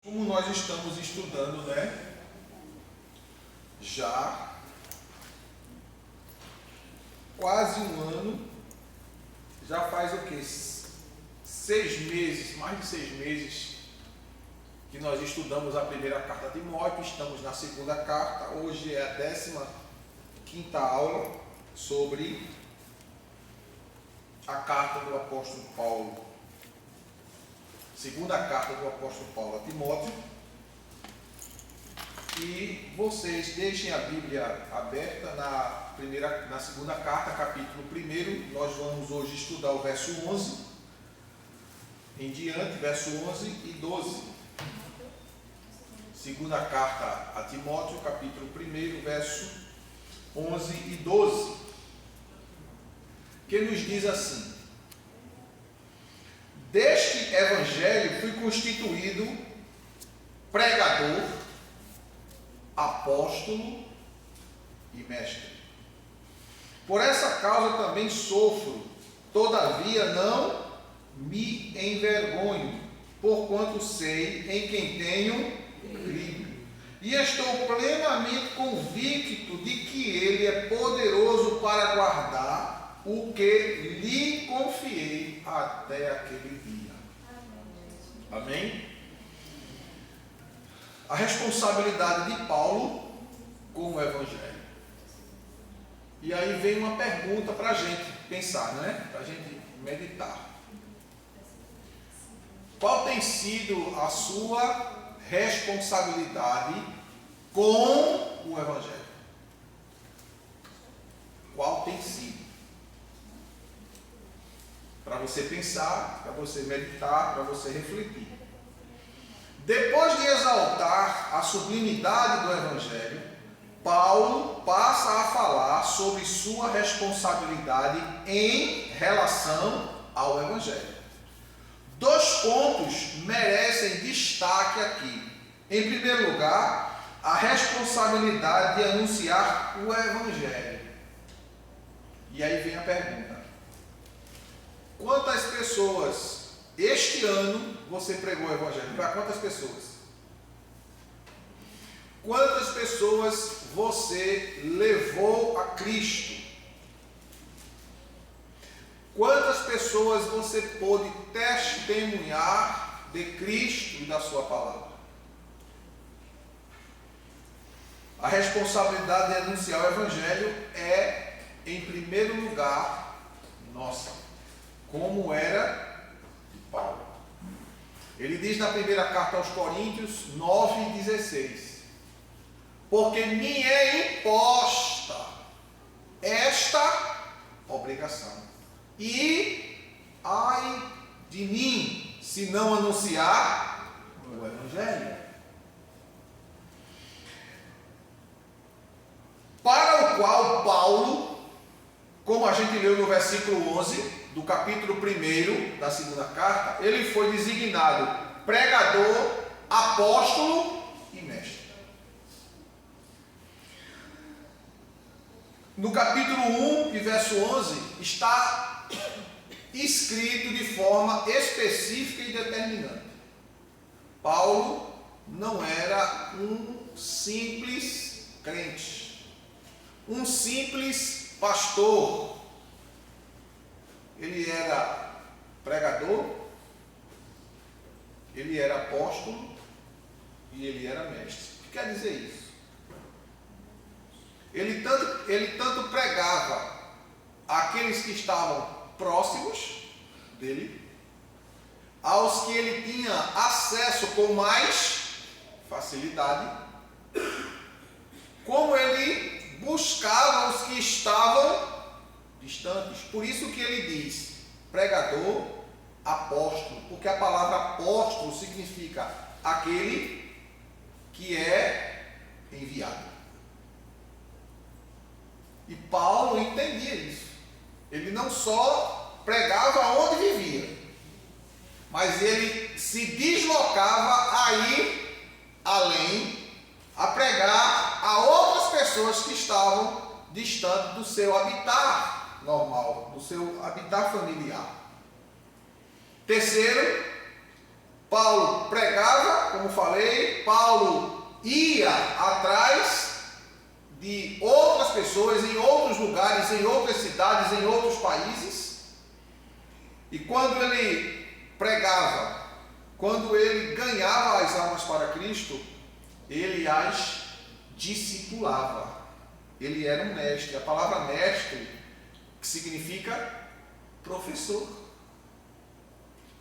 Como nós estamos estudando, já quase um ano, já faz o quê? 6 meses, mais de 6 meses, que nós estudamos a primeira carta a Timóteo, estamos na segunda carta, hoje é a 15ª aula sobre a carta do apóstolo Paulo. Segunda carta do apóstolo Paulo a Timóteo. E vocês deixem a Bíblia aberta na segunda carta, capítulo 1. Nós vamos hoje estudar o verso 11 em diante, verso 11 e 12. Segunda carta a Timóteo, capítulo 1, verso 11 e 12, que nos diz assim: deste evangelho fui constituído pregador, apóstolo e mestre. Por essa causa também sofro, todavia não me envergonho, porquanto sei em quem tenho crido. E estou plenamente convicto de que Ele é poderoso para guardar o que lhe confiei até aquele dia. Amém? A responsabilidade de Paulo com o Evangelho. E aí vem uma pergunta para a gente pensar, para a gente meditar. Qual tem sido a sua responsabilidade com o Evangelho? Qual tem sido? Para você pensar, para você meditar, para você refletir. Depois de exaltar a sublimidade do Evangelho, Paulo passa a falar sobre sua responsabilidade em relação ao Evangelho. 2 pontos merecem destaque aqui. Em primeiro lugar, a responsabilidade de anunciar o Evangelho. E aí vem a pergunta: quantas pessoas este ano você pregou o Evangelho? Para quantas pessoas? Quantas pessoas você levou a Cristo? Quantas pessoas você pôde testemunhar de Cristo e da sua palavra? A responsabilidade de anunciar o Evangelho é, em primeiro lugar, nossa, como era de Paulo. Ele diz na primeira carta aos Coríntios 9:16: porque me é imposta esta obrigação, e ai de mim se não anunciar o Evangelho. Para o qual Paulo, como a gente leu no versículo 11 do capítulo 1 da segunda carta, ele foi designado pregador, apóstolo e mestre. No capítulo 1 e verso 11 está escrito de forma específica e determinante: Paulo não era um simples crente, um simples pastor. Ele era pregador, ele era apóstolo e ele era mestre. O que quer dizer isso? Ele tanto pregava àqueles que estavam próximos dele, aos que ele tinha acesso com mais facilidade, como ele buscava os que estavam distantes. Por isso que ele diz pregador, apóstolo, porque a palavra apóstolo significa aquele que é enviado. E Paulo entendia isso. Ele não só pregava onde vivia, mas ele se deslocava aí além, a pregar a outras pessoas que estavam distantes do seu habitat normal, do seu habitat familiar. Terceiro, Paulo pregava, como falei, Paulo ia atrás de outras pessoas em outros lugares, em outras cidades, em outros países. E quando ele pregava, quando ele ganhava as almas para Cristo, ele as discipulava. Ele era um mestre. A palavra mestre significa professor.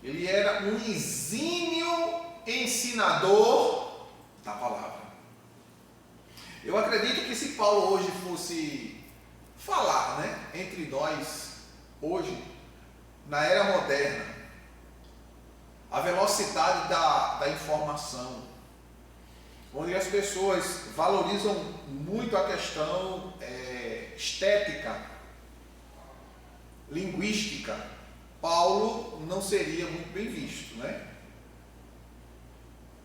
Ele era um exímio ensinador da palavra. Eu acredito que se Paulo hoje fosse falar, entre nós, hoje, na era moderna, a velocidade da informação, onde as pessoas valorizam muito a questão estética, linguística, Paulo não seria muito bem visto,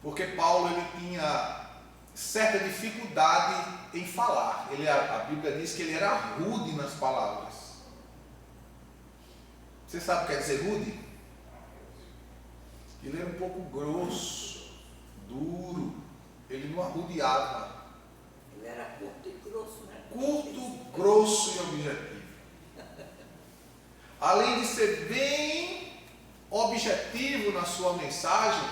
Porque Paulo ele tinha certa dificuldade em falar. A Bíblia diz que ele era rude nas palavras. Você sabe o que quer dizer rude? Ele era um pouco grosso, duro. Ele não arrudeava. Ele era curto e grosso, Curto, grosso e objetivo. Além de ser bem objetivo na sua mensagem,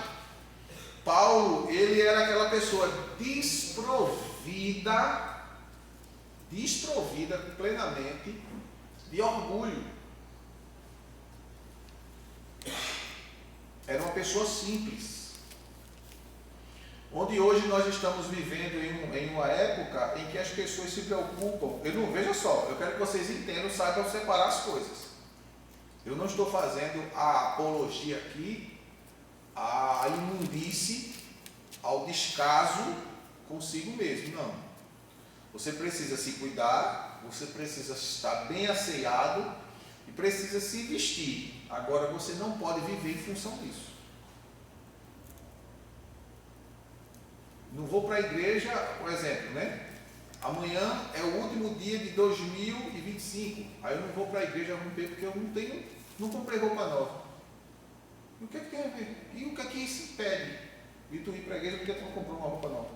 Paulo, ele era aquela pessoa desprovida plenamente de orgulho. Era uma pessoa simples. Onde hoje nós estamos vivendo em uma época em que as pessoas se preocupam. Veja só, eu quero que vocês entendam, saibam separar as coisas. Eu não estou fazendo a apologia aqui à imundície, ao descaso consigo mesmo, não. Você precisa se cuidar, você precisa estar bem asseado e precisa se vestir. Agora você não pode viver em função disso. Não vou para a igreja, por exemplo, Amanhã é o último dia de 2025. Aí eu não vou para a igreja romper porque eu não comprei roupa nova. O que é que tem a ver? E o que é que isso impede de tu ir para a igreja porque tu não comprou uma roupa nova?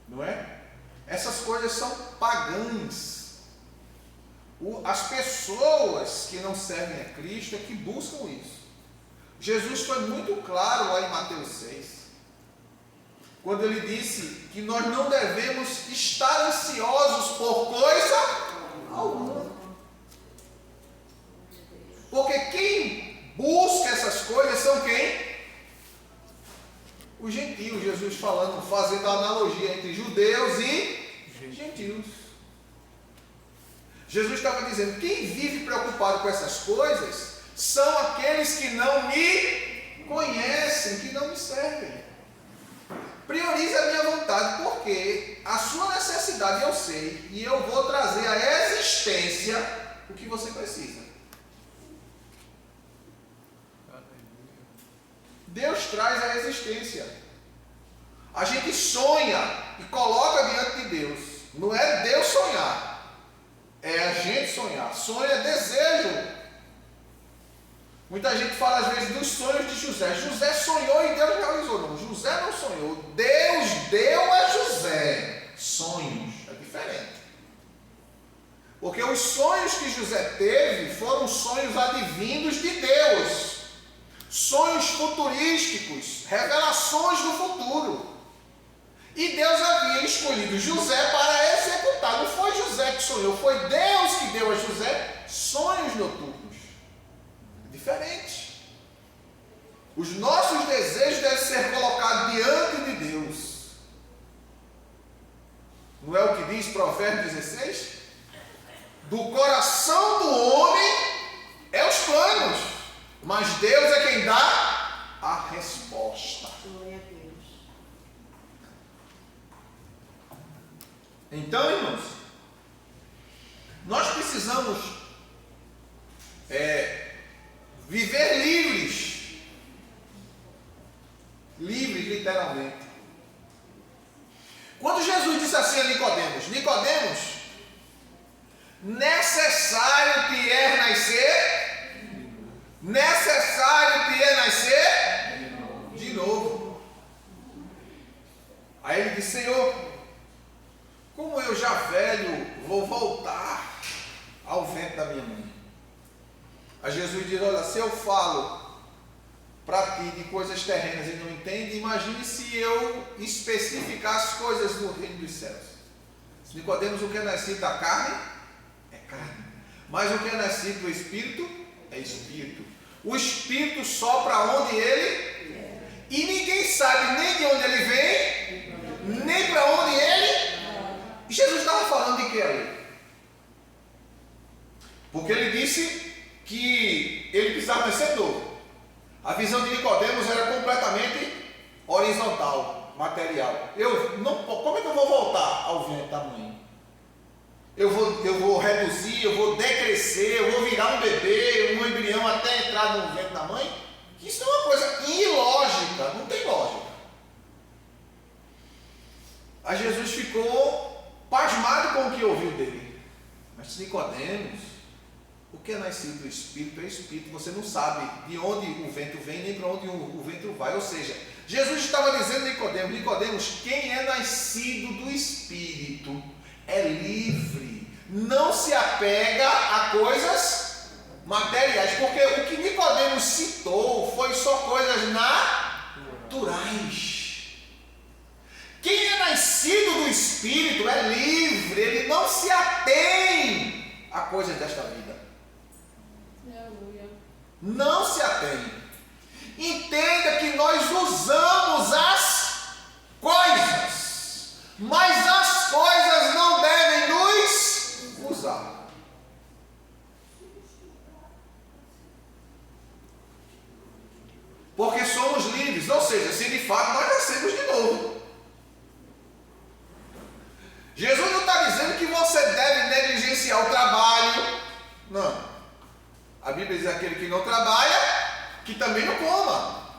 Não é? Essas coisas são pagãs. As pessoas que não servem a Cristo é que buscam isso. Jesus foi muito claro lá em Mateus 6. Quando ele disse que nós não devemos estar ansiosos por coisa alguma. Porque quem busca essas coisas são quem? Os gentios. Jesus falando, fazendo a analogia entre judeus e gentios. Jesus estava dizendo, quem vive preocupado com essas coisas são aqueles que não me conhecem, que não me servem. Priorize a minha vontade, porque a sua necessidade eu sei, e eu vou trazer à existência o que você precisa. Deus traz à existência. A gente sonha e coloca diante de Deus. Não é Deus sonhar, é a gente sonhar. Sonho é desejo. Muita gente fala às vezes dos sonhos de José. José sonhou e Deus realizou. Não, José não sonhou. Deus deu a José sonhos. É diferente. Porque os sonhos que José teve foram sonhos advindos de Deus. Sonhos futurísticos, revelações do futuro. E Deus havia escolhido José para executar. Não foi José que sonhou, foi Deus que deu a José sonhos noturnos. Diferente. Os nossos desejos devem ser colocados diante de Deus. Não é o que diz Provérbios 16? Do coração do homem é os planos, mas Deus é quem dá a resposta. Glória a Deus. Então, irmãos, nós precisamos viver livres literalmente. Quando Jesus disse assim a Nicodemos, necessário te é nascer falo para ti de coisas terrenas e não entende, imagine se eu especificar as coisas do reino dos céus. Nicodemos, o que é nascido da carne é carne, mas o que é nascido do Espírito é Espírito. O Espírito sopra onde ele, e ninguém sabe nem de onde ele vem, nem para onde ele. Jesus estava falando de que aí? Porque ele disse que ele precisava nascer novo. A visão de Nicodemos era completamente horizontal, material. Como é que eu vou voltar ao ventre da mãe? Eu vou reduzir, eu vou decrescer, eu vou virar um bebê, um embrião até entrar no ventre da mãe? Isso é uma coisa ilógica, não tem lógica. Aí Jesus ficou pasmado com o que ouviu dele. Mas Nicodemos, o que é nascido do Espírito é Espírito. Você não sabe de onde o vento vem, nem para onde o vento vai. Ou seja, Jesus estava dizendo a Nicodemos: Nicodemos, quem é nascido do Espírito é livre, não se apega a coisas materiais. Porque o que Nicodemos citou foi só coisas naturais. Quem é nascido do Espírito é livre, ele não se atém a coisas desta vida. Não se atém. Entenda que nós usamos as coisas, mas as coisas não devem nos usar. Porque somos livres, ou seja, se de fato nós nascemos de novo. Jesus não está dizendo que você deve negligenciar o trabalho. Não. A Bíblia diz: aquele que não trabalha, que também não coma.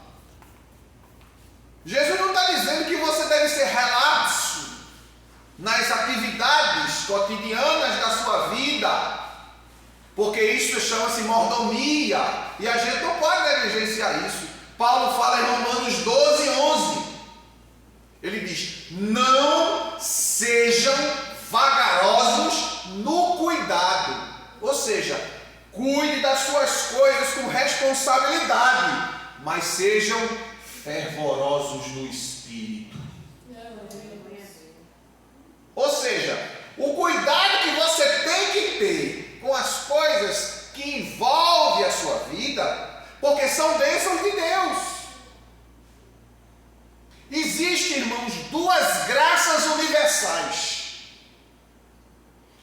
Jesus não está dizendo que você deve ser relapso nas atividades cotidianas da sua vida, porque isso chama-se mordomia, e a gente não pode negligenciar isso. Paulo fala em Romanos 12:11. Ele diz: não sejam vagarosos no cuidado. Ou seja, cuide das suas coisas com responsabilidade, mas sejam fervorosos no Espírito. Ou seja, o cuidado que você tem que ter com as coisas que envolvem a sua vida, porque são bênçãos de Deus. Existem, irmãos, duas graças universais.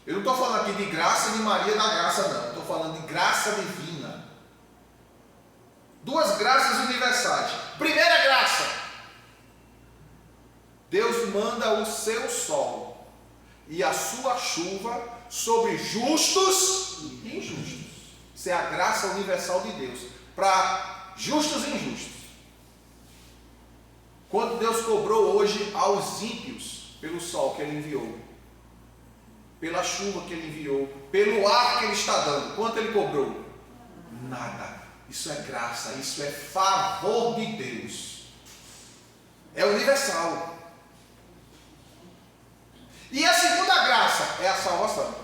Eu não estou falando aqui de graça de Maria da Graça, não. Estou falando de graça divina. Duas graças universais. Primeira graça: Deus manda o seu sol e a sua chuva sobre justos e injustos. Isso é a graça universal de Deus para justos e injustos. Quanto Deus cobrou hoje aos ímpios pelo sol que Ele enviou, pela chuva que Ele enviou, pelo ar que Ele está dando? Quanto Ele cobrou? Nada. Isso é graça, isso é favor de Deus. É universal. E a segunda graça é a salvação,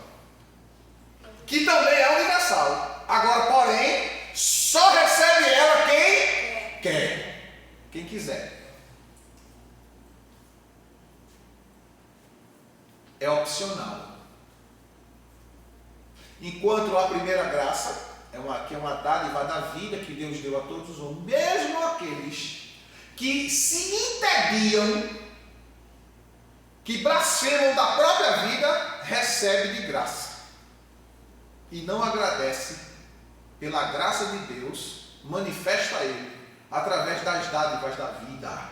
que também é universal. Agora, porém, só recebe ela quem quer, quem quiser. É opcional. Enquanto a primeira graça que é uma dádiva da vida que Deus deu a todos os homens, mesmo aqueles que se entediam, que blasfemam da própria vida, recebe de graça e não agradece pela graça de Deus, manifesta a Ele através das dádivas da vida.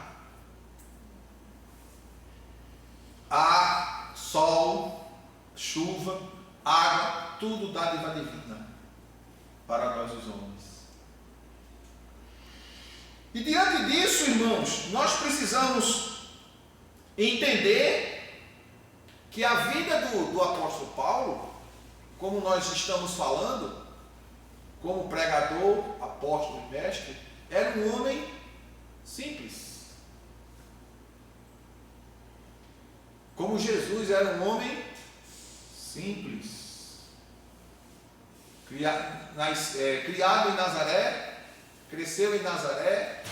Ar, sol, chuva, água, tudo dádiva divina para nós os homens. E diante disso, irmãos, nós precisamos entender que a vida do apóstolo Paulo, como nós estamos falando, como pregador, apóstolo e mestre, era um homem simples. Como Jesus era um homem simples. Criado em Nazaré, cresceu em Nazaré,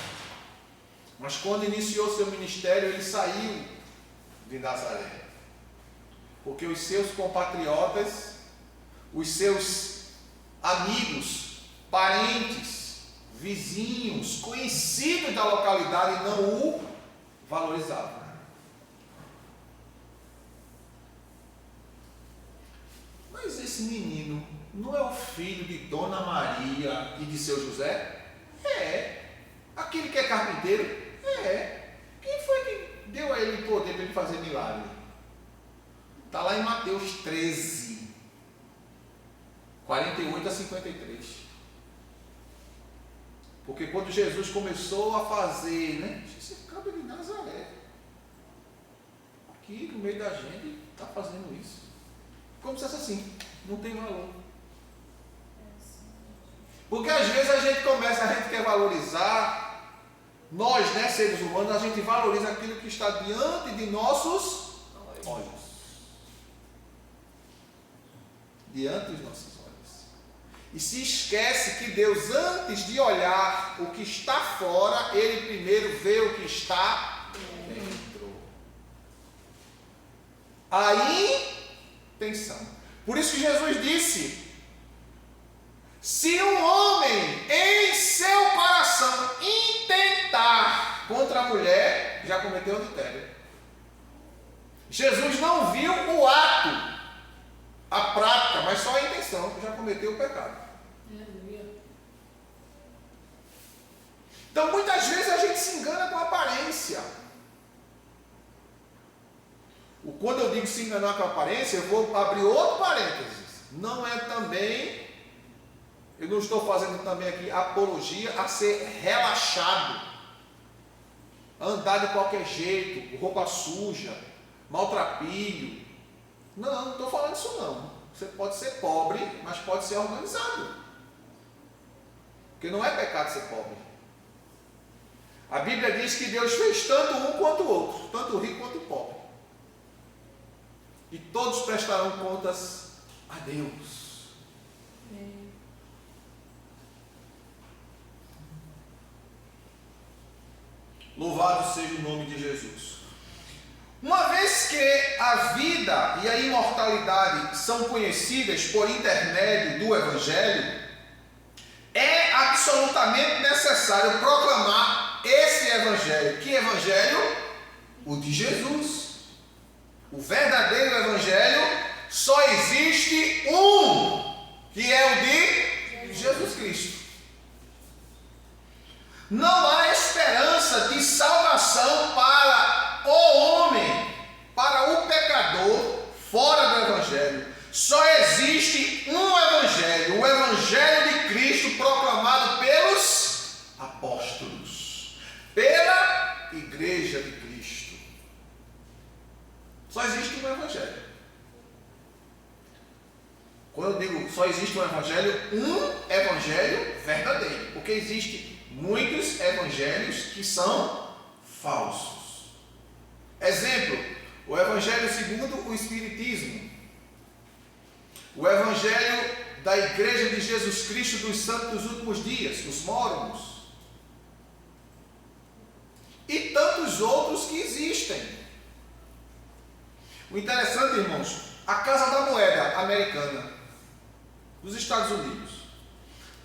mas quando iniciou seu ministério, ele saiu de Nazaré. Porque os seus compatriotas, os seus amigos, parentes, vizinhos, conhecidos da localidade não o valorizavam. Mas esse menino não é o filho de Dona Maria e de seu José? É. Aquele que é carpinteiro? É. Quem foi que deu a ele poder para ele fazer milagre? Está lá em Mateus 13, 48 a 53. Porque quando Jesus começou a fazer, né? Esse cabra de Nazaré, aqui no meio da gente, está fazendo isso. Como se fosse assim, não tem valor. Porque às vezes a gente quer valorizar, nós, né, seres humanos, a gente valoriza aquilo que está diante de nossos olhos. Diante dos nossos olhos. E se esquece que Deus, antes de olhar o que está fora, Ele primeiro vê o que está dentro. Aí, atenção. Por isso que Jesus disse: se um homem em seu coração intentar contra a mulher, já cometeu adultério. Jesus não viu o ato, a prática, mas só a intenção, já cometeu o pecado. Então muitas vezes a gente se engana com a aparência. Quando eu digo se enganar com a aparência, eu vou abrir outro parênteses. Não é também, eu não estou fazendo também aqui apologia a ser relaxado, andar de qualquer jeito, roupa suja, maltrapilho. Não estou falando isso não. Você pode ser pobre, mas pode ser organizado. Porque não é pecado ser pobre. A Bíblia diz que Deus fez tanto um quanto o outro, tanto o rico quanto o pobre. E todos prestarão contas a Deus. Louvado seja o nome de Jesus. Uma vez que a vida e a imortalidade são conhecidas por intermédio do Evangelho, é absolutamente necessário proclamar esse Evangelho. Que Evangelho? O de Jesus. O verdadeiro Evangelho só existe um, que é o de Jesus Cristo. Não há esperança de salvação para o homem, para o pecador, fora do Evangelho. Só existe um Evangelho, o Evangelho de Cristo proclamado pelos apóstolos, pela Igreja de Cristo. Só existe um Evangelho. Quando eu digo só existe um Evangelho verdadeiro, porque existe muitos evangelhos que são falsos. Exemplo, o Evangelho segundo o Espiritismo, o Evangelho da Igreja de Jesus Cristo dos Santos dos Últimos Dias, os Mórmons, e tantos outros que existem. O interessante, irmãos, a Casa da Moeda americana dos Estados Unidos,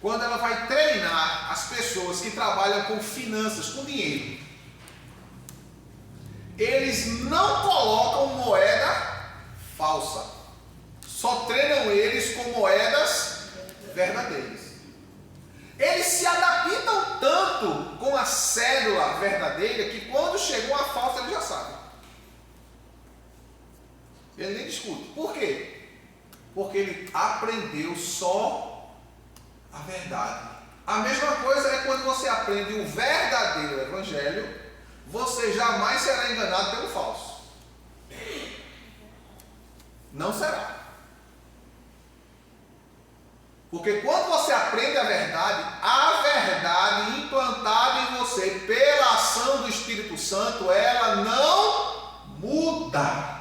quando ela vai treinar as pessoas que trabalham com finanças, com dinheiro, eles não colocam moeda falsa, só treinam eles com moedas verdadeiras. Eles se adaptam tanto com a cédula verdadeira que quando chegou a falsa eles já sabem. Ele nem discute. Por quê? Porque ele aprendeu só a verdade. A mesma coisa é quando você aprende o verdadeiro Evangelho, você jamais será enganado pelo falso. Não será. Porque quando você aprende a verdade implantada em você pela ação do Espírito Santo, ela não muda.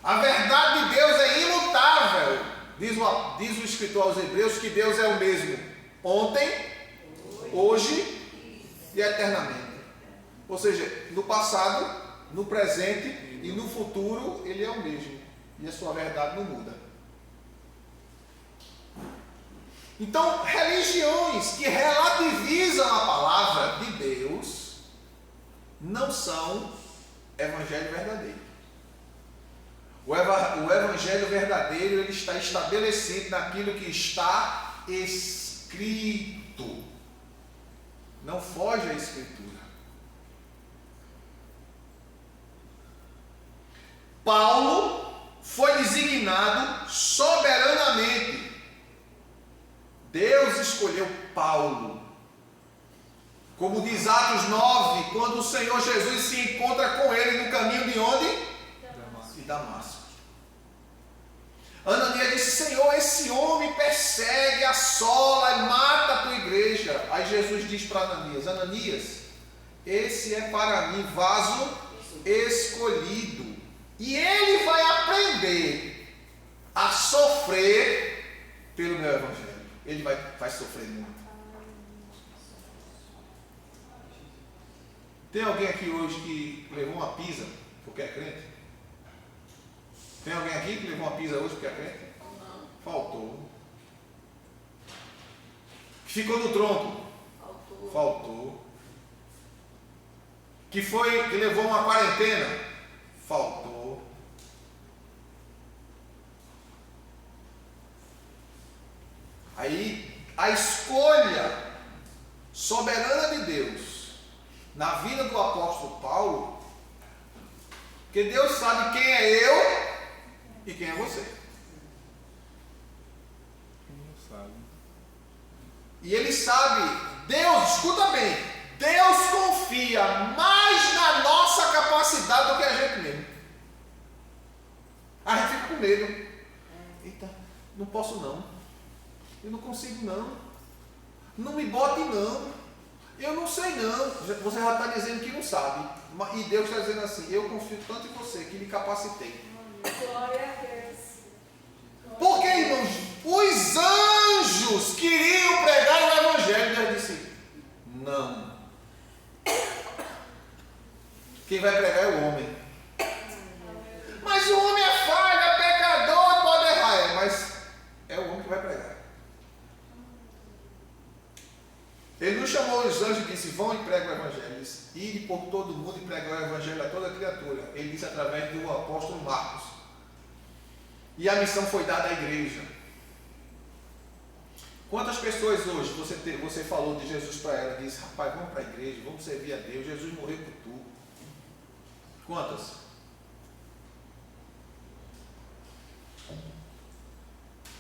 A verdade de Deus é imutável. Diz o escritor aos Hebreus que Deus é o mesmo ontem, hoje e eternamente. Ou seja, no passado, no presente e no futuro, ele é o mesmo. E a sua verdade não muda. Então, religiões que relativizam a palavra de Deus não são evangelho verdadeiro. O evangelho verdadeiro, ele está estabelecido naquilo que está escrito. Não foge à escritura. Paulo foi designado soberanamente. Deus escolheu Paulo. Como diz Atos 9, quando o Senhor Jesus se encontra com ele no caminho de onde? De Damasco. Ananias disse: Senhor, esse homem persegue, assola, mata a tua igreja. Aí Jesus diz para Ananias: Ananias, esse é para mim vaso escolhido. E ele vai aprender a sofrer pelo meu evangelho. Ele vai sofrer muito. Tem alguém aqui hoje que levou uma pisa porque é crente? Tem alguém aqui que levou uma pisa hoje porque é crente? Faltou. Que ficou no tronco? Faltou. Que levou uma quarentena? Faltou. Aí, a escolha soberana de Deus na vida do apóstolo Paulo, porque Deus sabe quem é eu e quem é você. E Ele sabe, Deus, escuta bem, Deus confia mais na nossa capacidade do que a gente mesmo. A gente fica com medo. Eita, não posso não. Eu não consigo não. Não me bote não. Eu não sei não. Você já está dizendo que não sabe. E Deus está dizendo assim: eu confio tanto em você que lhe capacitei. Glória a Deus. Porque, irmãos, os anjos queriam pregar o evangelho. Deus disse: não. Quem vai pregar é o homem. Mas o homem é falho, é pecador, pode errar. Mas é o homem que vai pregar. Ele não chamou os anjos e disse: vão e pregam o evangelho. Ele disse: ide por todo mundo e pregar o evangelho a toda criatura. Ele disse através do apóstolo Marcos. E a missão foi dada à igreja. Quantas pessoas hoje você falou de Jesus para ela e disse: rapaz, vamos para a igreja, vamos servir a Deus, Jesus morreu por tu. Quantas?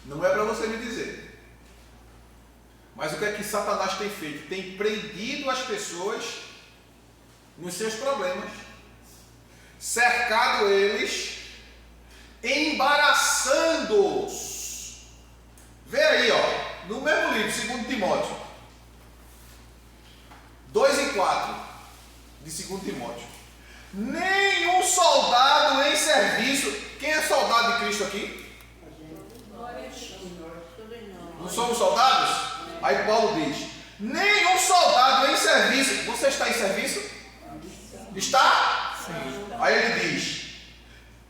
Não é para você me dizer. Mas o que é que Satanás tem feito? Tem prendido as pessoas nos seus problemas, cercado eles, embaraçando-os. Vê aí, ó, no mesmo livro, 2 Timóteo 2:4 de 2 Timóteo. Nenhum soldado em serviço. Quem é soldado de Cristo aqui? Não somos soldados? Aí Paulo diz: nenhum soldado em serviço. Você está em serviço? Está? Sim. Aí ele diz: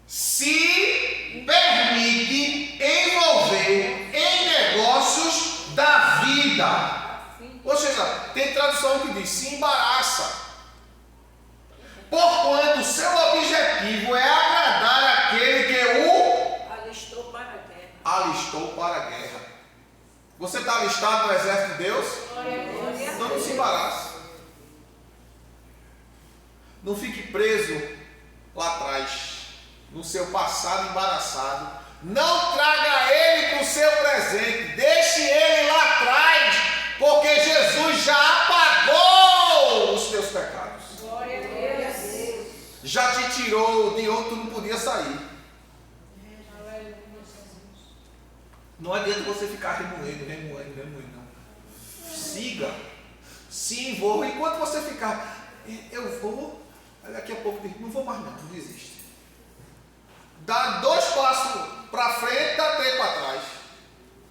se permite envolver em negócios da vida. Ou seja, tem tradução que diz: se embaraça. Porquanto seu objetivo é agradar aquele que o alistou para a guerra. Alistou para a guerra. Você está alistado no exército de Deus? Então não se embarace. Não fique preso lá atrás, no seu passado embaraçado. Não traga ele para o seu presente. Deixe ele lá atrás, porque Jesus já apagou os teus pecados. Glória a Deus. Já te tirou de onde tu não podia sair. Não adianta você ficar remoendo, não. Siga, se envolva. Enquanto você ficar, eu vou, daqui a pouco, não vou mais não desiste. Dá 2 passos para frente, dá 3 para trás.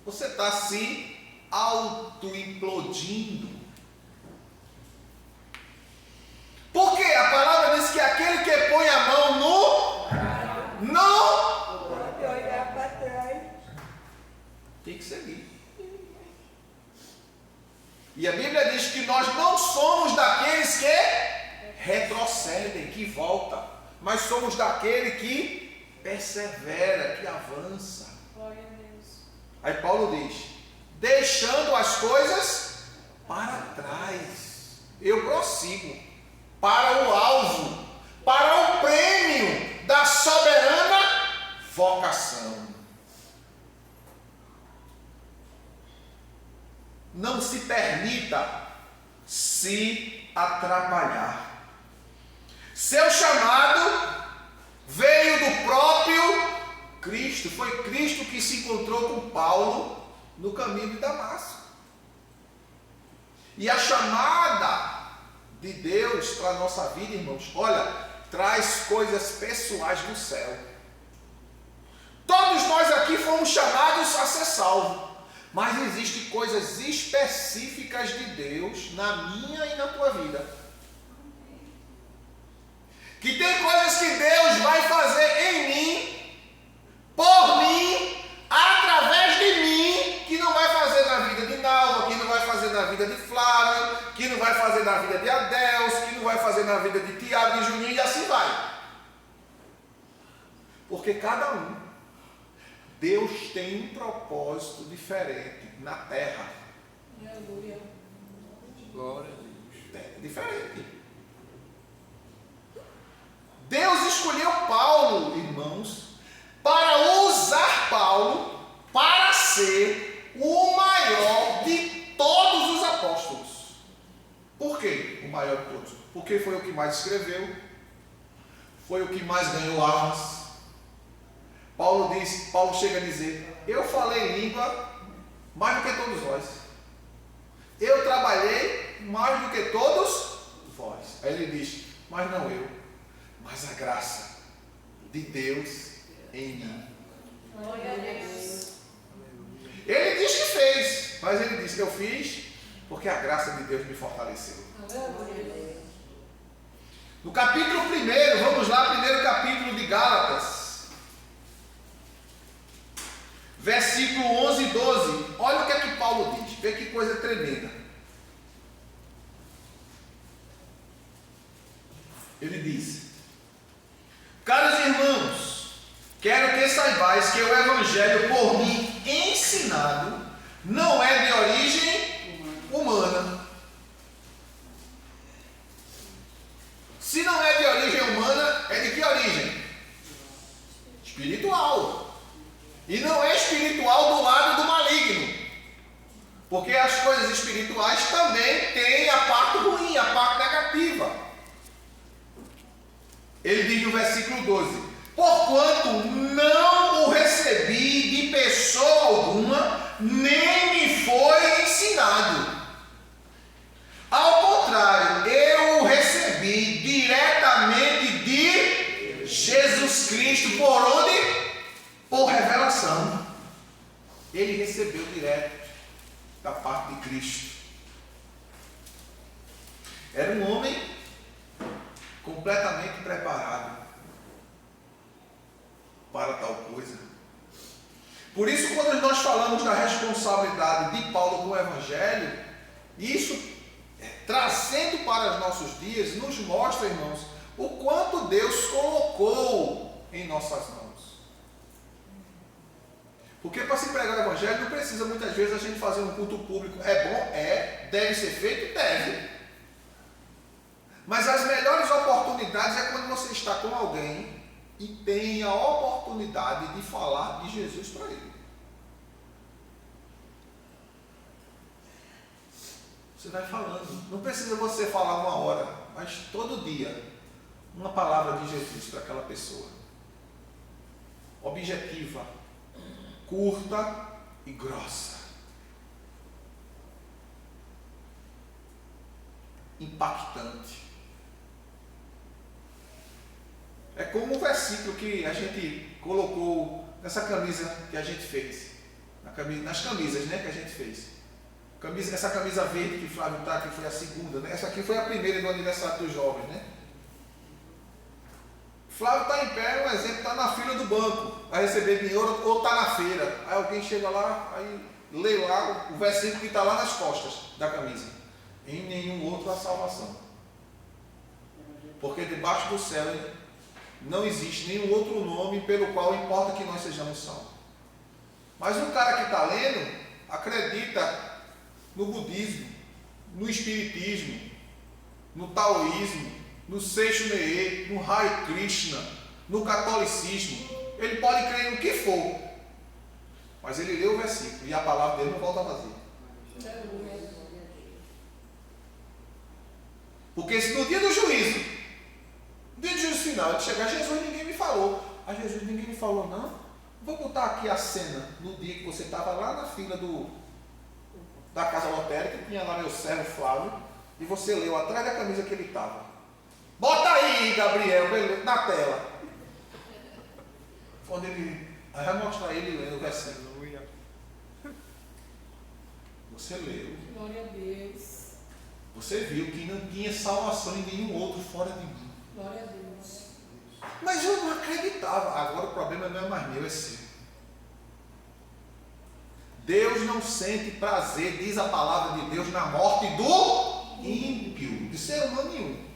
Você está se auto-implodindo. E a Bíblia diz que nós não somos daqueles que retrocedem, que voltam, mas somos daquele que persevera, que avança. Glória a Deus. Aí Paulo diz, deixando as coisas para trás, eu prossigo para o alvo, para o prêmio da soberana vocação. Não se permita se atrapalhar. Seu chamado veio do próprio Cristo. Foi Cristo que se encontrou com Paulo no caminho de Damasco. E a chamada de Deus para a nossa vida, irmãos, olha, traz coisas pessoais do céu. Todos nós aqui fomos chamados a ser salvos. Mas existem coisas específicas de Deus na minha e na tua vida. Que tem coisas que Deus vai fazer em mim, por mim, através de mim, que não vai fazer na vida de Nalva, que não vai fazer na vida de Flávio, que não vai fazer na vida de Adeus, que não vai fazer na vida de Tiago e Juninho, e assim vai. Porque cada um, Deus tem um propósito diferente na terra. Aleluia. Glória a Deus. É diferente. Deus escolheu Paulo, irmãos, para usar Paulo para ser o maior de todos os apóstolos. Por quê? O maior de todos. Porque foi o que mais escreveu, foi o que mais ganhou almas. Paulo chega a dizer, eu falei língua mais do que todos vós. Eu trabalhei mais do que todos vós. Aí ele diz, mas não eu, mas a graça de Deus em mim. Glória a Deus. Ele diz que fez, mas ele diz que eu fiz porque a graça de Deus me fortaleceu. Aleluia. No capítulo 1, vamos lá, primeiro capítulo de Gálatas. Versículo 11 e 12. Olha o que é que Paulo diz. Vê que coisa tremenda. Ele diz, caros irmãos, quero que saibais que o evangelho por mim ensinado não é de origem humana. Se não é de origem humana, é de que origem? Espiritual. E não é espiritual do lado do maligno. Porque as coisas espirituais também têm a parte ruim, a parte negativa. Ele diz no versículo 12, porquanto não o recebi de pessoa alguma, nem me foi ensinado. Ao contrário, eu o recebi diretamente de Jesus Cristo, por onde? Por revelação. Ele recebeu direto da parte de Cristo. Era um homem completamente preparado para tal coisa. Por isso, quando nós falamos da responsabilidade de Paulo com o Evangelho, isso, trazendo para os nossos dias, nos mostra, irmãos, o quanto Deus colocou em nossas mãos. Porque para se pregar o Evangelho não precisa muitas vezes a gente fazer um culto público. É bom? É. Deve ser feito? Deve. Mas as melhores oportunidades é quando você está com alguém e tem a oportunidade de falar de Jesus para ele. Você vai falando. Não precisa você falar 1 hora, mas todo dia uma palavra de Jesus para aquela pessoa. Objetiva, curta e grossa. Impactante. É como um versículo que a gente colocou nessa camisa que a gente fez. Nas camisas, né, que a gente fez. Essa camisa verde que Flávio está, que foi a segunda, né? Essa aqui foi a primeira do aniversário dos jovens, né? Flávio está em pé, um exemplo, está na fila do banco, vai receber dinheiro ou está na feira. Aí alguém chega lá, aí lê lá o versículo que está lá nas costas da camisa. Em nenhum outro há salvação. Porque debaixo do céu não existe nenhum outro nome pelo qual importa que nós sejamos salvos. Mas o cara que está lendo acredita no budismo, no espiritismo, no taoísmo, no Seixo Meê, no Hare Krishna, no catolicismo. Ele pode crer no que for, mas ele lê o versículo e a palavra dele não volta vazia. Aleluia. Porque se no dia do juízo, no dia do juízo final, ele chegar, Jesus, ninguém me falou. Ah, Jesus, ninguém me falou, não? Vou botar aqui a cena no dia que você estava lá na fila da casa lotérica, tinha lá meu servo Flávio, e você leu atrás da camisa que ele estava. Bota aí, Gabriel, na tela. Quando ele. Aí vai mostrar ele lendo o versículo. Aleluia. Você leu. Glória a Deus. Você viu que não tinha salvação em nenhum outro fora de mim. Glória a Deus. Mas eu não acreditava. Agora o problema não é mais meu, é seu. Deus não sente prazer, diz a palavra de Deus, na morte do ímpio, de ser humano nenhum.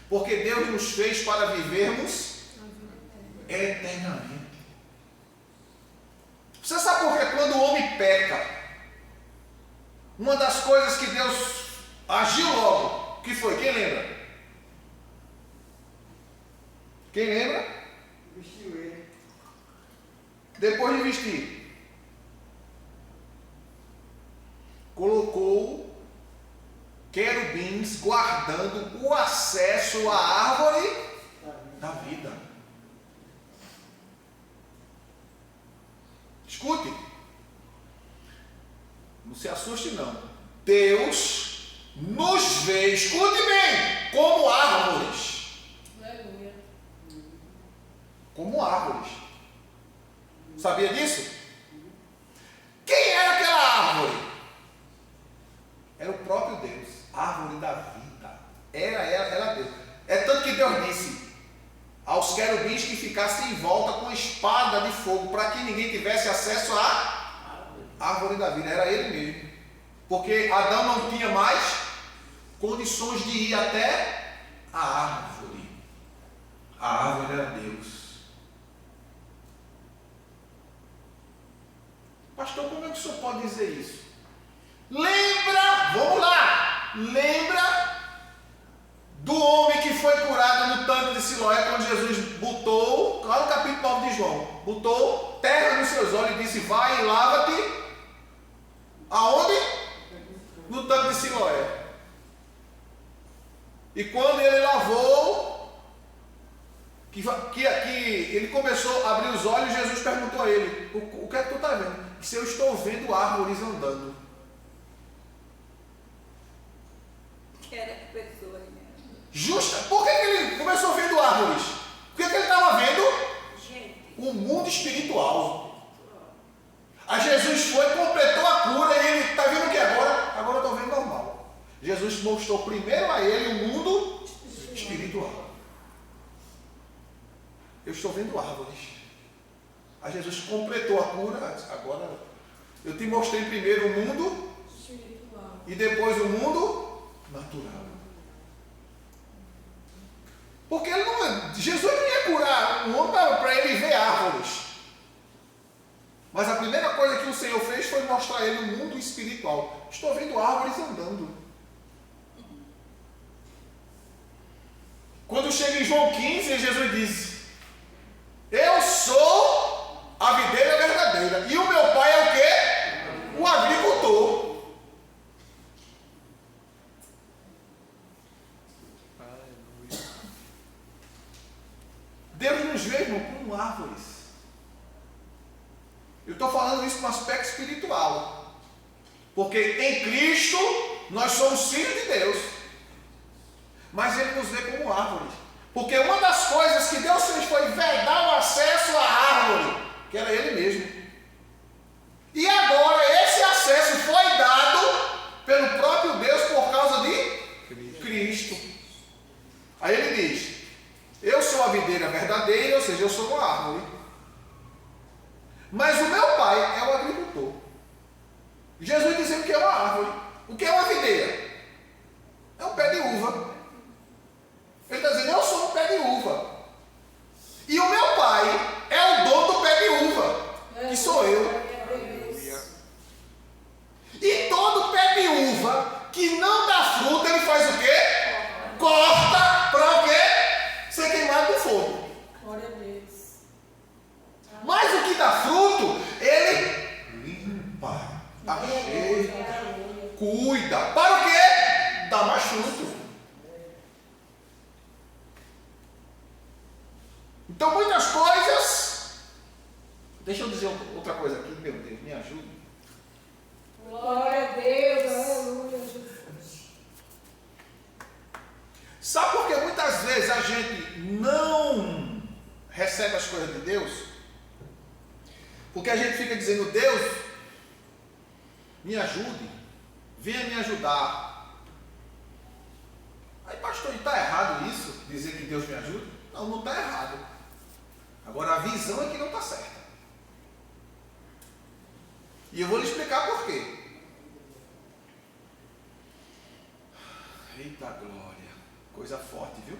Porque Deus nos fez para vivermos eternamente. Você sabe por que quando o homem peca, uma das coisas que Deus agiu logo, que foi? Quem lembra? Quem lembra? Vestiu ele. Depois de vestir, colocou querubins guardando o acesso à árvore da vida. Escute, não se assuste não. Deus nos vê, escute bem, como árvores. Aleluia. Como árvores. Sabia disso? Quem era aquela árvore? Era o próprio Deus, árvore da vida. Era Deus. É tanto que Deus disse aos querubins que ficassem em volta com espada de fogo, para que ninguém tivesse acesso à árvore da vida. Era ele mesmo. Porque Adão não tinha mais condições de ir até a árvore. A árvore era Deus. Pastor, como é que o senhor pode dizer isso? Lembra, vamos lá, lembra do homem que foi curado no tanque de Siloé, quando Jesus botou, lá no capítulo 9 de João, botou terra nos seus olhos e disse, vai e lava-te, aonde? No tanque de Siloé. E quando ele lavou, que ele começou a abrir os olhos, Jesus perguntou a ele, o que é que tu está vendo? Se eu estou vendo árvores andando. Era pessoa, né? Justa. Por que ele começou vendo árvores? Por que ele estava vendo Gente. o mundo espiritual? Aí Jesus foi, completou a cura e ele está vendo o que agora? Agora eu estou vendo normal. Jesus mostrou primeiro a ele o mundo espiritual. Eu estou vendo árvores. Aí Jesus completou a cura. Agora eu te mostrei primeiro o mundo Espiritual. e depois o mundo natural. Porque ele não, Jesus não ia curar um homem para ele ver árvores. Mas a primeira coisa que o Senhor fez foi mostrar a ele o mundo espiritual. Estou vendo árvores andando. Quando chega em João 15, Jesus diz: eu sou a videira verdadeira e o meu pai é o quê? O agricultor. Aleluia. Deus nos vê, irmão, como árvores. Eu estou falando isso no aspecto espiritual. Porque em Cristo nós somos filhos de Deus. Mas Ele nos vê como árvores. Porque uma das coisas que Deus fez foi vedar o acesso à árvore, que era Ele mesmo. E agora esse acesso foi dado pelo próprio Deus por causa de Cristo. Aí Ele diz: eu sou a videira verdadeira, ou seja, eu sou uma árvore. Mas o meu pai é o agricultor. junto. Então muitas coisas. Deixa eu dizer outra coisa aqui, meu Deus, me ajude. Glória a Deus. Aleluia, Jesus. Sabe por que muitas vezes a gente não recebe as coisas de Deus? Porque a gente fica dizendo, Deus, me ajude, venha me ajudar. Aí, pastor, está errado isso? Dizer que Deus me ajude? Não, não está errado. Agora a visão é que não está certa. E eu vou lhe explicar por quê. Eita glória, coisa forte, viu?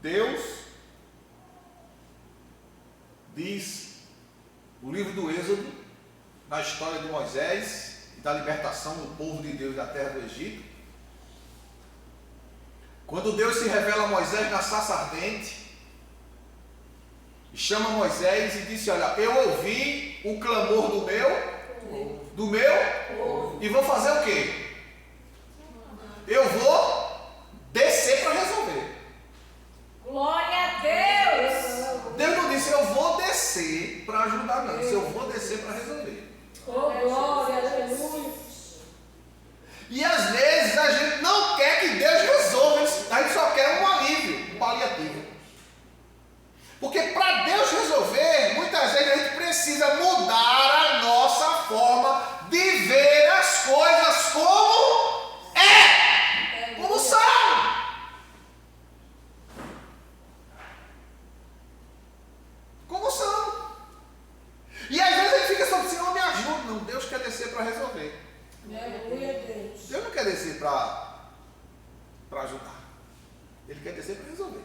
Deus diz no livro do Êxodo, na história de Moisés e da libertação do povo de Deus da terra do Egito, quando Deus se revela a Moisés na sarça ardente, e chama Moisés e disse, olha, eu ouvi o clamor do meu, e vou fazer o quê? Eu vou descer para resolver. Glória a Deus. Deus não disse, eu vou descer para ajudar, não. Disse, eu vou descer para resolver. Oh, glória, aleluia. E às vezes a gente não quer que Deus resolva, a gente só quer um alívio, um paliativo. Porque para Deus resolver, muitas vezes a gente precisa mudar a nossa forma de ver as coisas como como são. Como são. E às vezes a gente fica só assim, não me ajuda. Não, Deus quer descer para resolver. Aleluia, Deus. Deus não quer descer para ajudar. Ele quer descer para resolver.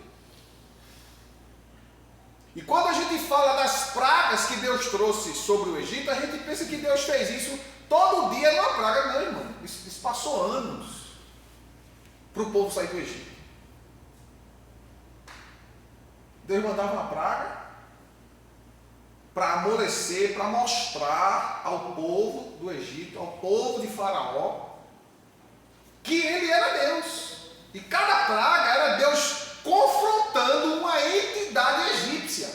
E quando a gente fala das pragas que Deus trouxe sobre o Egito, a gente pensa que Deus fez isso todo dia numa praga. Não, irmão. Isso passou anos para o povo sair do Egito. Deus mandava uma praga para amolecer, para mostrar ao povo do Egito, ao povo de Faraó, que ele era Deus. E cada praga era Deus confrontando uma entidade egípcia.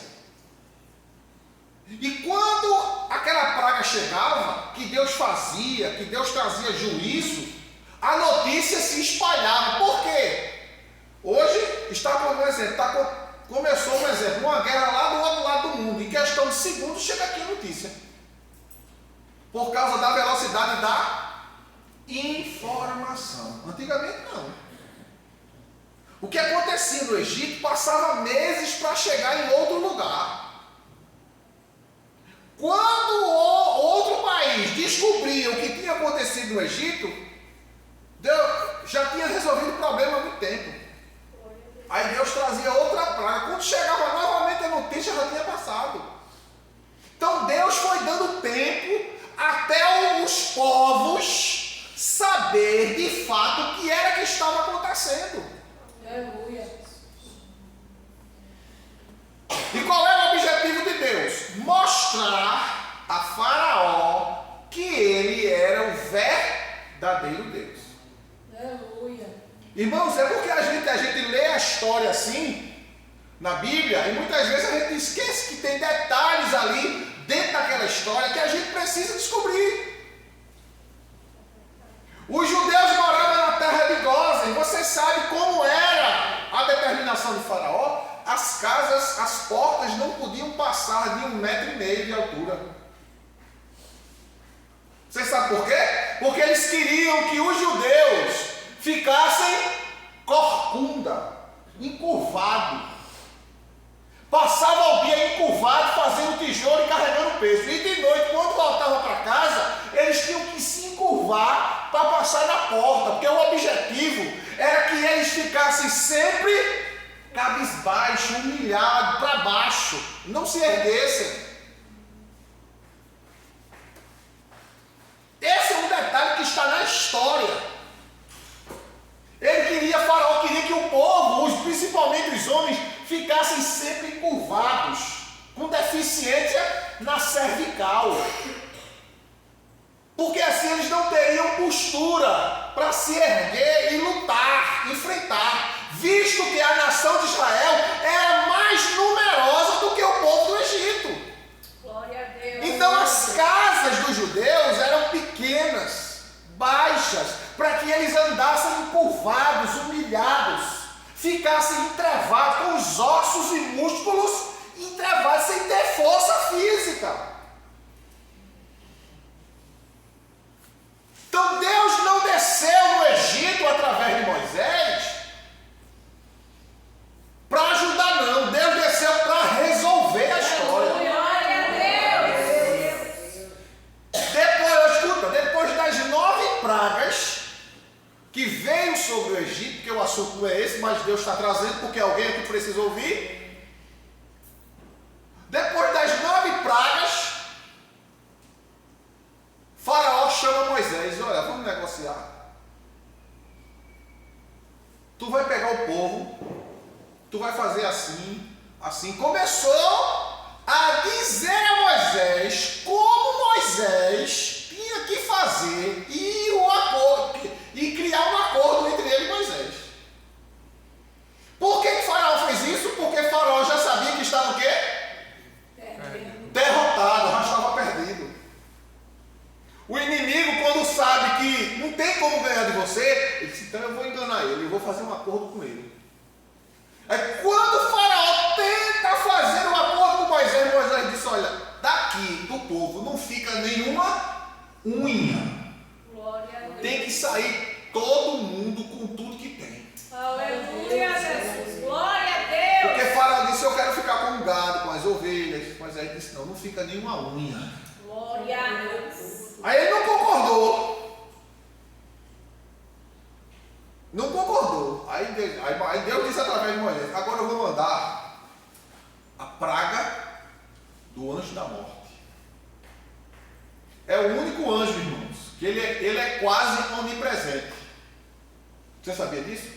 E quando aquela praga chegava, que Deus fazia, que Deus trazia juízo, a notícia se espalhava. Por quê? Hoje está como um exemplo, começou um exemplo, uma guerra lá do outro lado do mundo, em questão de segundos chega aqui a notícia. Por causa da velocidade da informação. Antigamente não. O que acontecia no Egito passava meses para chegar em outro lugar. Quando o outro país descobria o que tinha acontecido no Egito, Deus já tinha resolvido o problema há muito tempo. Aí Deus trazia outra praga. Quando chegava novamente a notícia, já tinha passado. Então Deus foi dando tempo até os povos saber de fato o que era que estava acontecendo. Aleluia. E qual era o objetivo de Deus? Mostrar a Faraó que ele era o verdadeiro Deus. Aleluia. Irmãos, é porque a gente lê a história assim, na Bíblia, e muitas vezes a gente esquece que tem detalhes ali, dentro daquela história, que a gente precisa descobrir. Os judeus moravam na terra de Gósen. Você sabe como era a determinação de Faraó? As casas, as portas não podiam passar de 1,5 metro de altura. Você sabe por quê? Porque eles queriam que os judeus ficassem corcunda, encurvado. Passava o dia encurvado, fazendo tijolo e carregando peso. E de noite, quando voltavam para casa, eles tinham que se encurvar para passar na porta, porque o objetivo era que eles ficassem sempre cabisbaixo, humilhado, para baixo, não se erguessem. Esse é um detalhe que está na história. Faraó queria que o povo, principalmente os homens, ficassem sempre encurvados, com deficiência na cervical. Porque assim eles não teriam postura para se erguer e lutar, enfrentar, visto que a nação de Israel era mais numerosa do que o povo do Egito. Glória a Deus. Então as casas dos judeus eram pequenas, baixas, para que eles andassem encurvados, humilhados, ficassem entrevados, com os ossos e músculos entrevados, sem ter força física. Então Deus não desceu no Egito através de Moisés para ajudar, não. Deus desceu para resolver a história. Glória a Deus. Depois das 9 pragas que veio sobre o Egito, porque o assunto não é esse, mas Deus está trazendo porque alguém aqui precisa ouvir. Depois das 9 pragas, Faraó chama Moisés: olha, vamos negociar. Tu vai pegar o povo, tu vai fazer assim, assim. Começou a dizer a Moisés como Moisés tinha que fazer e criar um acordo entre ele e Moisés. Por que Faraó fez isso? Porque Faraó já sabia que estava o quê? Derrotado, já estava perdido. O inimigo, quando sabe que não tem como ganhar de você, ele disse: então eu vou enganar ele, eu vou fazer um acordo com ele. Aí quando o Faraó tenta fazer um acordo com Moisés, Moisés disse: olha, daqui do povo não fica nenhuma unha. Glória a Deus. Tem que sair todo mundo com tudo que tem. Aleluia, Jesus. Glória a Deus. Porque Faraó disse: eu quero ficar com o gado, com as ovelhas. Moisés disse: não fica nenhuma unha. Glória a Deus. Aí ele não concordou. Não concordou. Aí Deus disse através de Moisés: agora eu vou mandar a praga do anjo da morte. É o único anjo, irmãos, que ele é quase onipresente. Você sabia disso?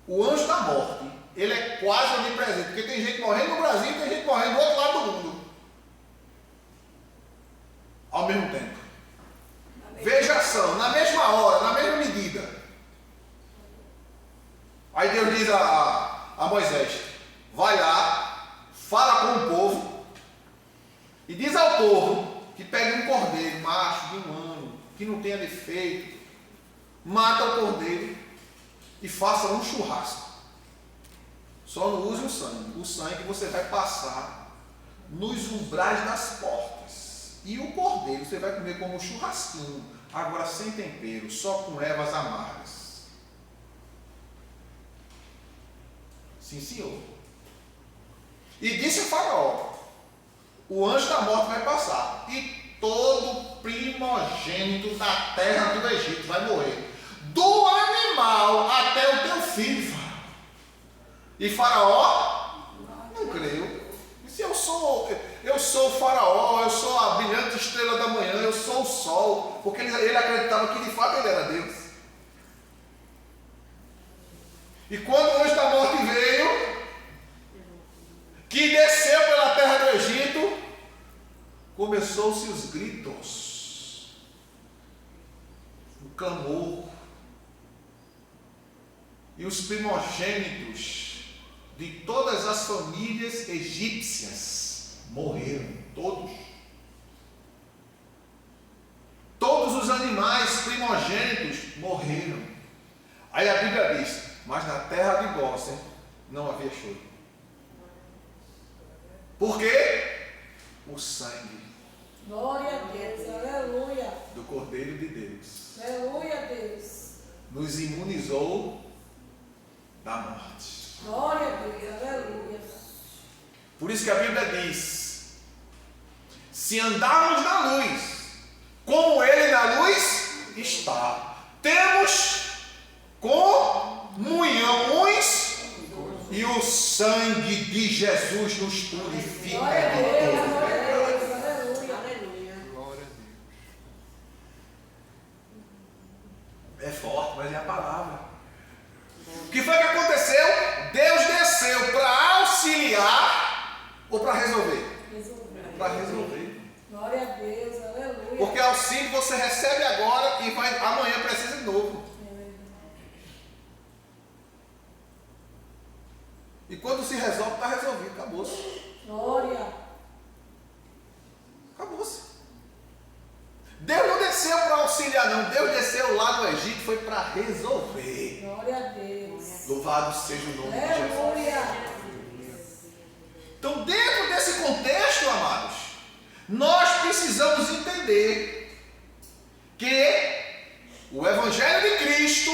O anjo da morte, ele é quase onipresente. Porque tem gente morrendo no Brasil e tem gente morrendo do outro lado do mundo. Ao mesmo tempo. Veja a ação, na mesma hora, na mesma medida. Aí Deus diz a Moisés: vai lá, fala com o povo e diz ao povo que pegue um cordeiro macho de 1 ano, que não tenha defeito, mata o cordeiro e faça um churrasco. Só não use o sangue você vai passar nos umbrais das portas. E o cordeiro você vai comer como um churrasquinho, agora sem tempero, só com ervas amargas. Sim, senhor. E disse o Faraó: o anjo da morte vai passar, e todo primogênito da terra do Egito vai morrer, do animal até o teu filho, Faraó. E Faraó não creu. Disse: eu sou o Faraó, eu sou a brilhante estrela da manhã, eu sou o sol. Porque ele acreditava que de fato ele era Deus. E quando o anjo da morte veio, que desceu pela terra do Egito, começou-se os gritos, o clamor. E os primogênitos de todas as famílias egípcias morreram, todos. Todos os animais primogênitos morreram. Aí a Bíblia diz: mas na terra de Gósen não havia choro. Por quê? O sangue. Glória a Deus, aleluia. Do Cordeiro de Deus Aleluia a Deus. nos imunizou da morte. Glória a Deus, aleluia. Por isso que a Bíblia diz: se andarmos na luz, como Ele na luz está, temos comunhão uns, e o sangue de Jesus nos purifica Glória a de Deus, todo glória a pecado. Deus, aleluia. Aleluia. Glória a Deus. É forte, mas é a palavra. O que foi que aconteceu? Deus desceu para auxiliar ou para resolver? Resolveu. Para resolver. Glória a Deus, aleluia. Porque auxílio você recebe agora e amanhã precisa de novo. E quando se resolve, está resolvido, acabou-se. Glória. Acabou-se. Deus não desceu para auxiliar, não. Deus desceu lá no Egito, foi para resolver. Glória a Deus. Louvado seja o nome de Jesus. Aleluia. Então, dentro desse contexto, amados, nós precisamos entender que o Evangelho de Cristo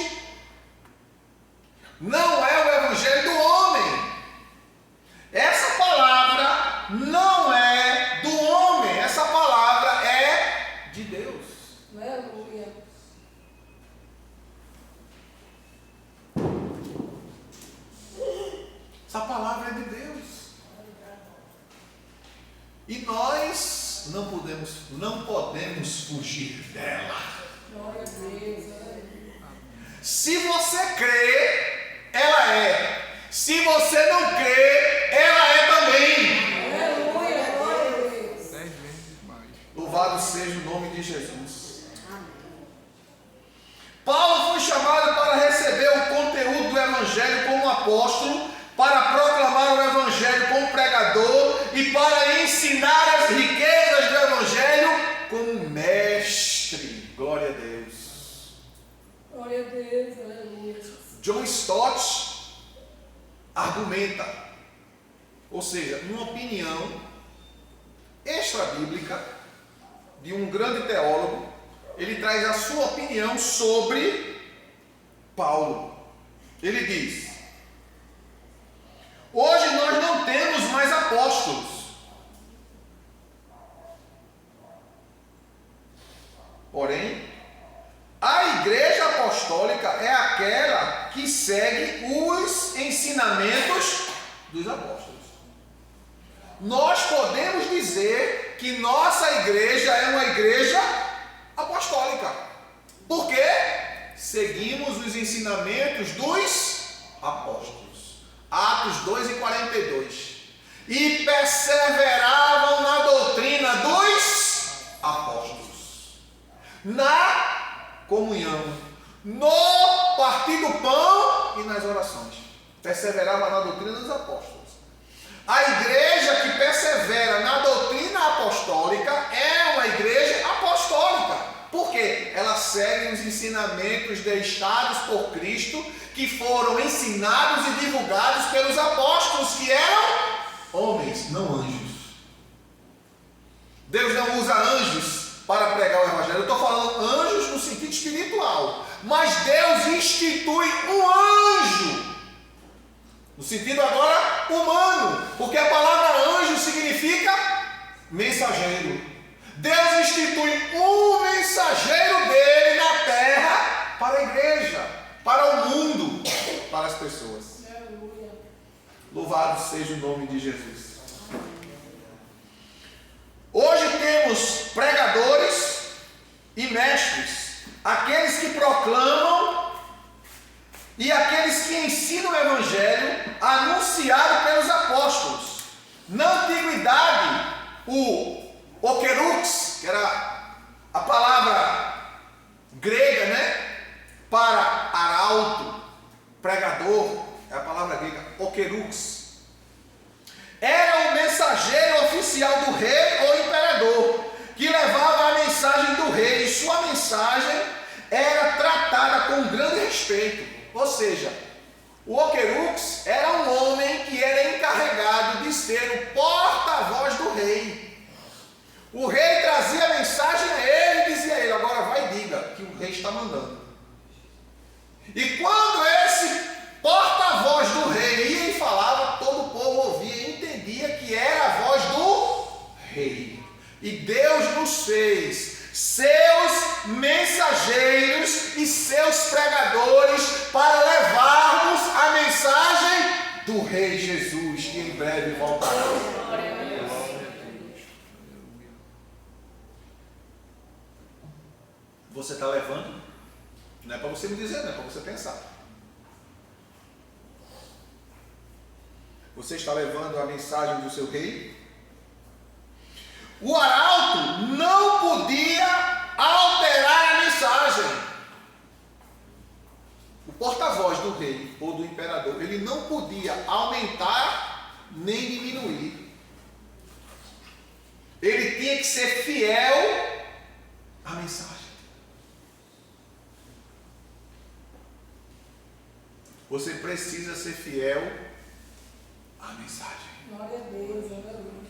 não é o Evangelho do homem. Essa palavra não é do homem, essa palavra é de Deus. Aleluia. Essa palavra é de Deus. E nós não podemos fugir dela. Glória a Deus. Aleluia. Se você crê, ela é. Se você não crê, ela é também. Aleluia. Glória a Deus. 10 vezes mais. Louvado seja o nome de Jesus. Paulo foi chamado para receber o conteúdo do Evangelho como apóstolo, para proclamar o Evangelho como pregador e para ensinar as riquezas do Evangelho como mestre. Glória a Deus. Glória a Deus. Aleluia. John Stott argumenta, ou seja, uma opinião extra-bíblica de um grande teólogo. Ele traz a sua opinião sobre Paulo. Ele diz: hoje nós não temos mais apóstolos. Porém, a igreja apostólica é aquela que segue os ensinamentos dos apóstolos. Nós podemos dizer que nossa igreja é uma igreja apostólica. Por quê? Seguimos os ensinamentos dos apóstolos. Atos 2:42. E perseveravam na doutrina dos apóstolos, na comunhão, no partir do pão e nas orações. Perseveravam na doutrina dos apóstolos. A igreja que persevera na doutrina apostólica é uma igreja apostólica. Por quê? Ela segue os ensinamentos deixados por Cristo, que foram ensinados e divulgados pelos apóstolos, que eram homens, não anjos. Deus não usa anjos para pregar o Evangelho. Eu estou falando anjos no sentido espiritual. Mas Deus institui um anjo no sentido agora humano, porque a palavra anjo significa mensageiro. Deus institui um mensageiro dele na terra para a igreja, para o mundo, para as pessoas. Aleluia. Louvado seja o nome de Jesus. Hoje temos pregadores e mestres, aqueles que proclamam e aqueles que ensinam o Evangelho anunciado pelos apóstolos. Na antiguidade, o okerux, que era a palavra grega, né, para arauto, pregador, é a palavra grega, okerux. Era o mensageiro oficial do rei ou imperador, que levava a mensagem do rei, e sua mensagem era tratada com grande respeito. Ou seja, o okerux era um homem que era encarregado de ser o porta-voz do rei. O rei trazia a mensagem a ele e dizia a ele: agora vai e diga que o rei está mandando. E quando esse porta-voz do rei ia e falava, todo o povo ouvia e entendia que era a voz do rei. E Deus nos fez seus mensageiros e seus pregadores para levarmos a mensagem do Rei Jesus, que em breve voltará. Você está levando? Não é para você me dizer, não é para você pensar. Você está levando a mensagem do seu rei? O arauto não podia alterar a mensagem. O porta-voz do rei ou do imperador, ele não podia aumentar nem diminuir. Ele tinha que ser fiel à mensagem. Você precisa ser fiel à mensagem. Glória a Deus, aleluia.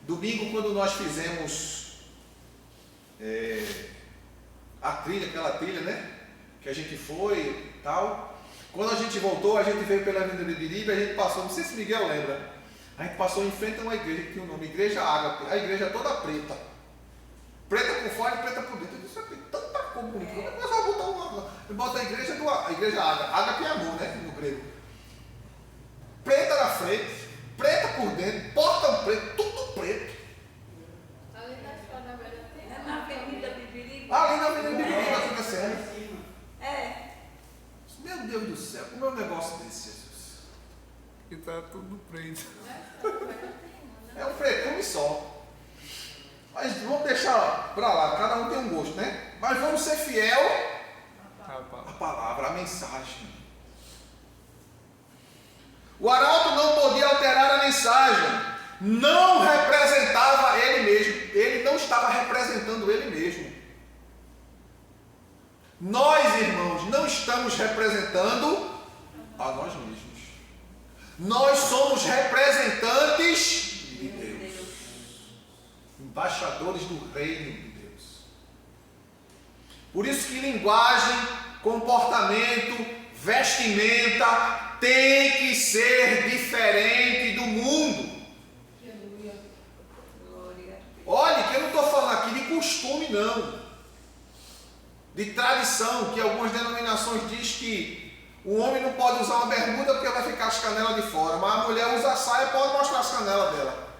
Domingo, quando nós fizemos a trilha, aquela trilha, né? Que a gente foi e tal. Quando a gente voltou, a gente veio pela Avenida de Biribe, a gente passou, não sei se Miguel lembra, a gente passou em frente a uma igreja que tinha o nome Igreja Ágape, a igreja toda preta. Preta por fora e preta por dentro. Eu disse, tem tanta cor bonita. Como é que nós vamos botar uma? Bota a igreja Ágape. Ágape é amor, né? No grego. Preta na frente, preta por dentro, portão preto, tudo preto. Ali na Estrada Velha tem. É na Avenida Bibiriba. Ali na Avenida de Biribe fica sendo. É. Meu Deus do céu, como é um negócio desse, Jesus? E tá tudo preto. É um preto só. Mas vamos deixar para lá, cada um tem um gosto, né? Mas vamos ser fiel à palavra, à mensagem. O arauto não podia alterar a mensagem. Não representava ele mesmo. Ele não estava representando ele mesmo. Nós, irmãos, não estamos representando a nós mesmos. Nós somos representantes de Deus. Embaixadores do reino de Deus. Por isso que linguagem, comportamento, vestimenta tem que ser diferente do mundo. Aleluia. Olha, que eu não estou falando aqui de costume, não. De tradição, que algumas denominações diz que o homem não pode usar uma bermuda porque vai ficar as canelas de fora, mas a mulher usa a saia e pode mostrar as canelas dela.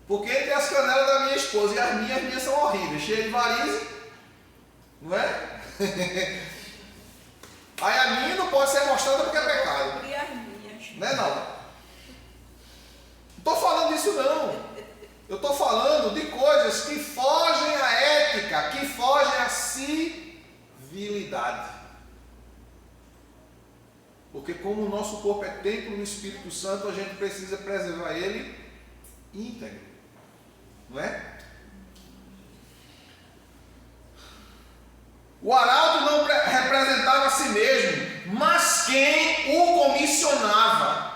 Porque entre as canelas da minha esposa e as minhas são horríveis, cheias de varizes, não é? Aí a minha não pode ser mostrada porque é pecado. E as minhas. Não é não? Não estou falando disso não. Eu estou falando de coisas que fogem à ética, que fogem à civilidade. Porque como o nosso corpo é templo do Espírito Santo, a gente precisa preservar ele íntegro. Não é? O arauto não representava a si mesmo, mas quem o comissionava.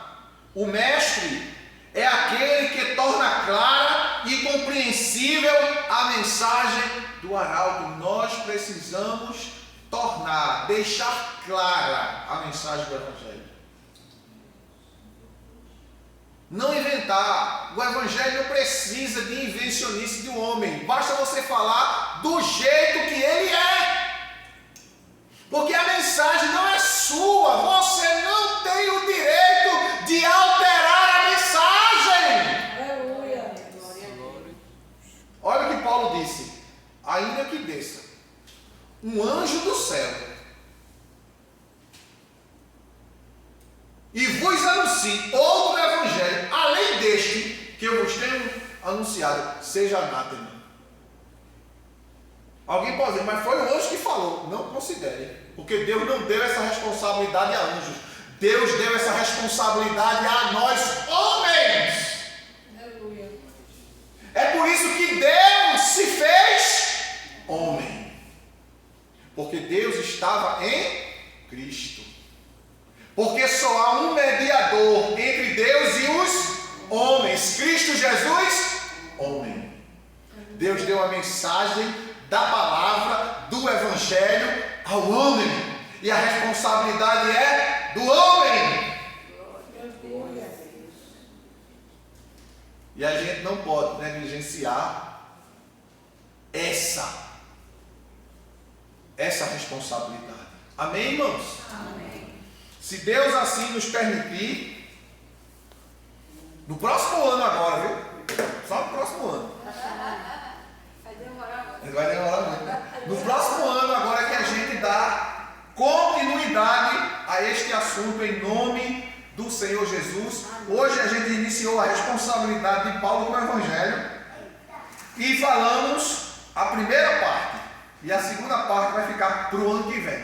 O mestre é aquele que torna clara e compreensível a mensagem do arauto. Nós precisamos tornar, deixar clara a mensagem do Evangelho. Não inventar. O Evangelho não precisa de invencionice de um homem. Basta você falar do jeito que ele é. Porque a mensagem não é sua. Você não tem o direito de alterar a mensagem. Aleluia. Olha o que Paulo disse. Ainda que desça um anjo do céu e vos anuncie outro evangelho, além deste que eu vos tenho anunciado, seja anátema. Alguém pode dizer, mas foi o anjo que falou. Não considere, porque Deus não deu essa responsabilidade a anjos. Deus deu essa responsabilidade a nós, homens. Aleluia. É por isso que Deus se fez homem. Porque Deus estava em Cristo. Porque só há um mediador entre Deus e os homens. Cristo Jesus, homem. Deus deu a mensagem da palavra, do evangelho ao homem. E a responsabilidade é do homem. Aleluia. E a gente não pode negligenciar essa responsabilidade. Amém, irmãos? Amém. Se Deus assim nos permitir, no próximo ano agora, viu? Só no próximo ano. Vai demorar. Vai demorar muito, né? No próximo ano agora que a gente dá continuidade a este assunto em nome do Senhor Jesus. Hoje a gente iniciou a responsabilidade de Paulo com o Evangelho e falamos a primeira parte, e a segunda parte vai ficar para o ano que vem.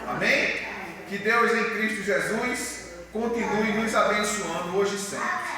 Amém? Que Deus em Cristo Jesus continue nos abençoando hoje e sempre.